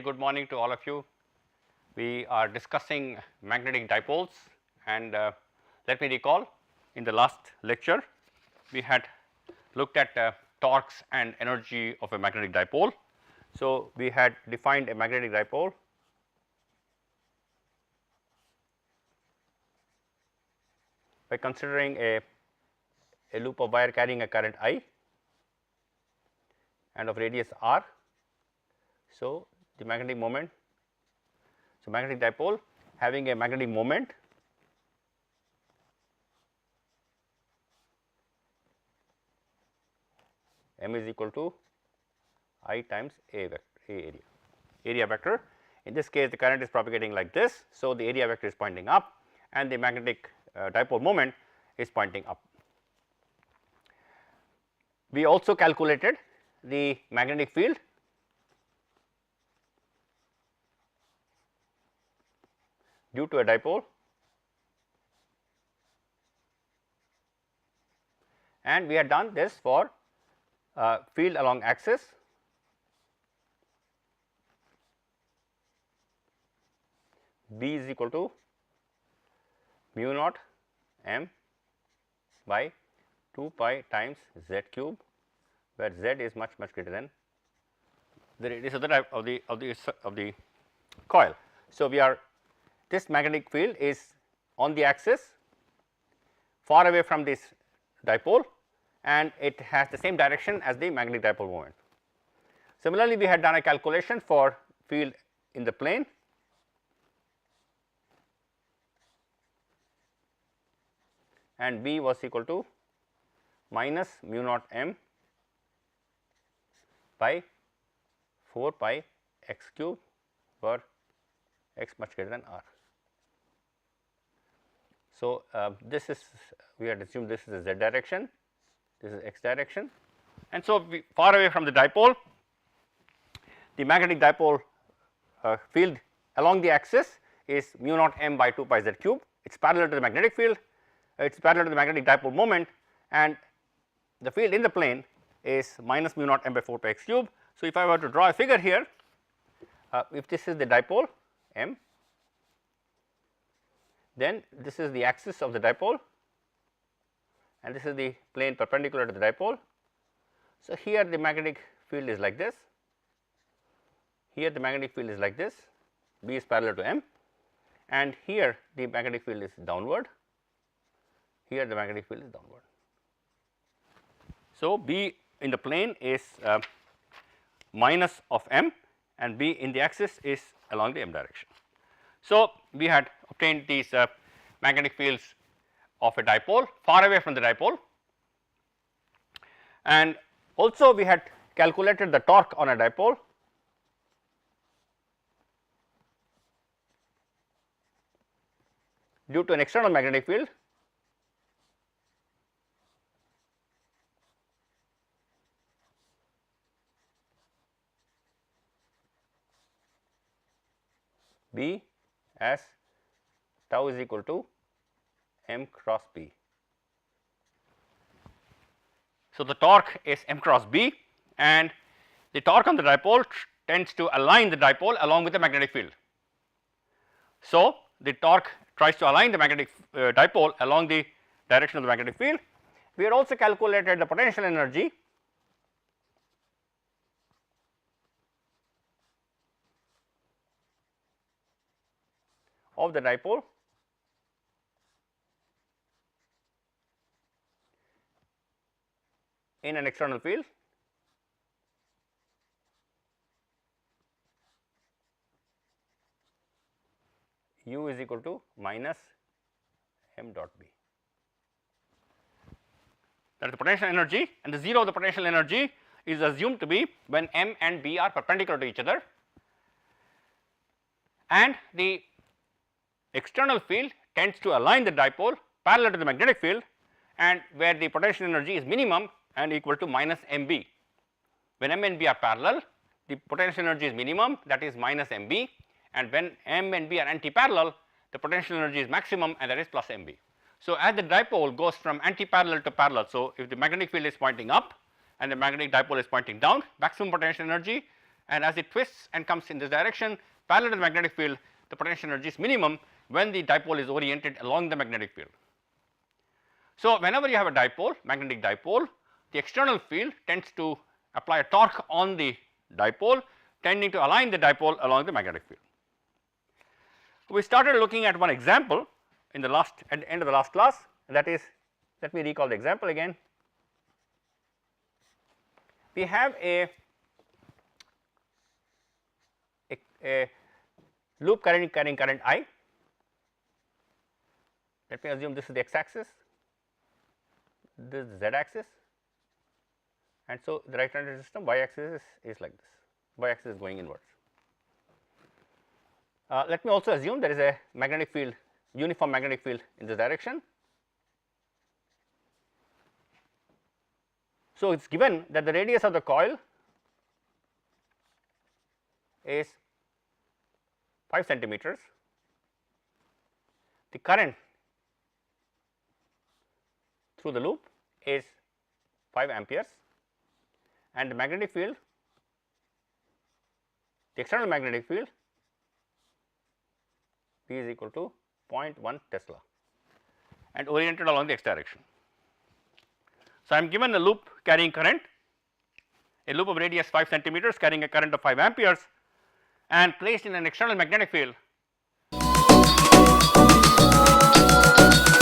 very good morning to all of you. We are discussing magnetic dipoles, and let me recall, in the last lecture we had looked at torques and energy of a magnetic dipole. So, we had defined a magnetic dipole by considering a loop of wire carrying a current I and of radius r. So, the magnetic moment, so magnetic dipole having a magnetic moment m is equal to I times A area vector. In this case, the current is propagating like this. So, the area vector is pointing up and the magnetic dipole moment is pointing up. We also calculated the magnetic field due to a dipole, and we had done this for field along axis B is equal to mu naught m by 2 pi times z cube, where z is much greater than the radius of the coil. So, we are, this magnetic field is on the axis far away from this dipole, and it has the same direction as the magnetic dipole moment. Similarly, we had done a calculation for field in the plane, and B was equal to minus mu naught m by 4 pi x cube, where x much greater than r. So, this is, we had assumed this is the z direction, this is x direction, and so we far away from the dipole, the magnetic dipole field along the axis is mu naught m by 2 pi z cube. It is parallel to the magnetic field, it is parallel to the magnetic dipole moment, and the field in the plane is minus mu naught m by 4 pi x cube. So, if I were to draw a figure here, if this is the dipole m, then this is the axis of the dipole and this is the plane perpendicular to the dipole. So, here the magnetic field is like this, here the magnetic field is like this, B is parallel to m, and here the magnetic field is downward, here the magnetic field is downward. So, B in the plane is minus of m and B in the axis is along the m direction. So, we had obtained these magnetic fields of a dipole far away from the dipole, and also we had calculated the torque on a dipole due to an external magnetic field B as tau is equal to m cross B. So, the torque is m cross B, and the torque on the dipole tends to align the dipole along with the magnetic field. So, the torque tries to align the magnetic dipole along the direction of the magnetic field. We had also calculated the potential energy of the dipole in an external field u is equal to minus m dot B. That is the potential energy, and the 0 of the potential energy is assumed to be when m and B are perpendicular to each other, and the external field tends to align the dipole parallel to the magnetic field, and where the potential energy is minimum and equal to minus mB. When m and B are parallel, the potential energy is minimum, that is minus mB, and when m and B are anti-parallel, the potential energy is maximum, and that is plus mB. So, as the dipole goes from anti-parallel to parallel, so if the magnetic field is pointing up and the magnetic dipole is pointing down, maximum potential energy and as it twists and comes in this direction parallel to the magnetic field, the potential energy is minimum when the dipole is oriented along the magnetic field. So, whenever you have a dipole, magnetic dipole, the external field tends to apply a torque on the dipole, tending to align the dipole along the magnetic field. We started looking at one example in the last at the end of the last class, that is, let me recall the example again. We have a loop carrying current I. Let me assume this is the x axis, this is the z axis, and so the right handed system y axis is like this, y axis is going inwards. Let me also assume there is a magnetic field, uniform magnetic field in this direction. So, it is given that the radius of the coil is 5 centimeters, the current through the loop is 5 amperes, and the magnetic field, the external magnetic field P is equal to 0.1 Tesla and oriented along the x direction. So, I am given a loop carrying current, a loop of radius 5 centimeters carrying a current of 5 amperes and placed in an external magnetic field